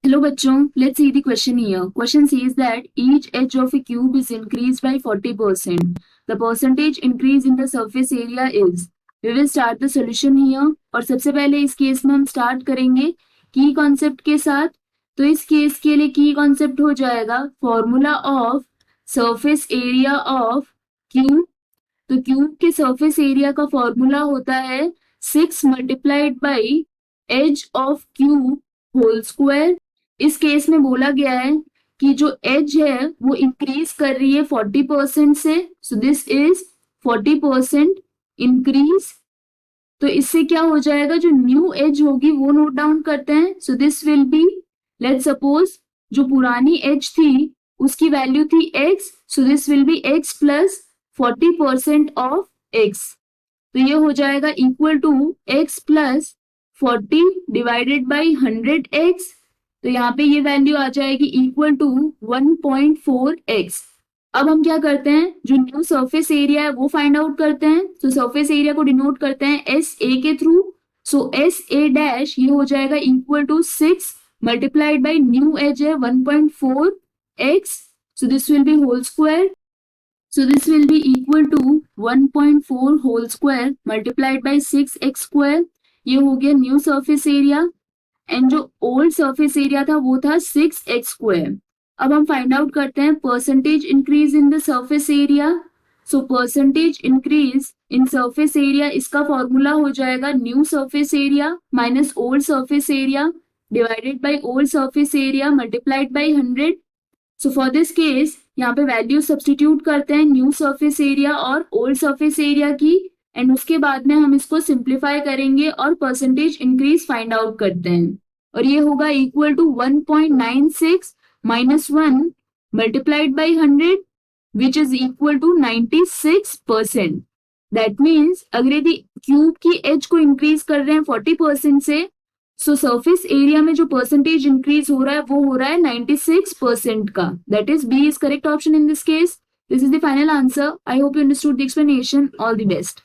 Hello bachchon, let's see the question here. Question says that each edge of a cube is increased by 40%. The percentage increase in the surface area is. We will start the solution here. और सबसे पहले इस case में हम start करेंगे की concept के साथ. तो इस केस के लिए की कॉन्सेप्ट हो जाएगा formula of surface area of cube. तो क्यूब के सरफेस एरिया का फॉर्मूला होता है 6 multiplied by edge of cube whole square. इस केस में बोला गया है कि जो एज है वो इंक्रीज कर रही है 40% से. So this is 40% increase. तो इससे क्या हो जाएगा, जो न्यू एज होगी वो नोट डाउन करते हैं. So this will be, let's suppose जो पुरानी एज थी उसकी वैल्यू थी x. So this will be x plus 40% of x. तो ये हो जाएगा equal to x plus 40 divided by 100x. तो यहाँ पे ये वैल्यू आ जाएगी इक्वल टू 1.4x. अब हम क्या करते हैं, जो न्यू सरफेस एरिया है वो फाइंड आउट करते हैं. तो सरफेस एरिया को डिनोट करते हैं एस ए के through. So S A dash ये हो जाएगा equal to 6 multiplied by new edge है 1.4x. So this will be whole square. So this will be equal to 1.4 whole square multiplied by 6x square. ये हो गया new surface area. And जो old surface area था वो था 6x square. अब हम फाइंड आउट करते हैं percentage increase in the surface area. So percentage increase in surface area, इसका फॉर्मूला हो जाएगा new surface area minus old surface area divided by old surface area multiplied by 100. So for this case यहाँ पे value substitute करते हैं new surface area और old surface area की. And उसके बाद में हम इसको सिंप्लीफाई करेंगे और परसेंटेज इंक्रीज फाइंड आउट करते हैं. और ये होगा equal to 1.96 minus 1 multiplied by 100 which is equal to 96%. That means अगर यदि क्यूब की एज को इंक्रीज कर रहे हैं 40% से, सो सरफेस एरिया में जो परसेंटेज इंक्रीज हो रहा है वो हो रहा है 96% का. That is B is correct option in this case. This is the final answer. I hope you understood the explanation. All the best.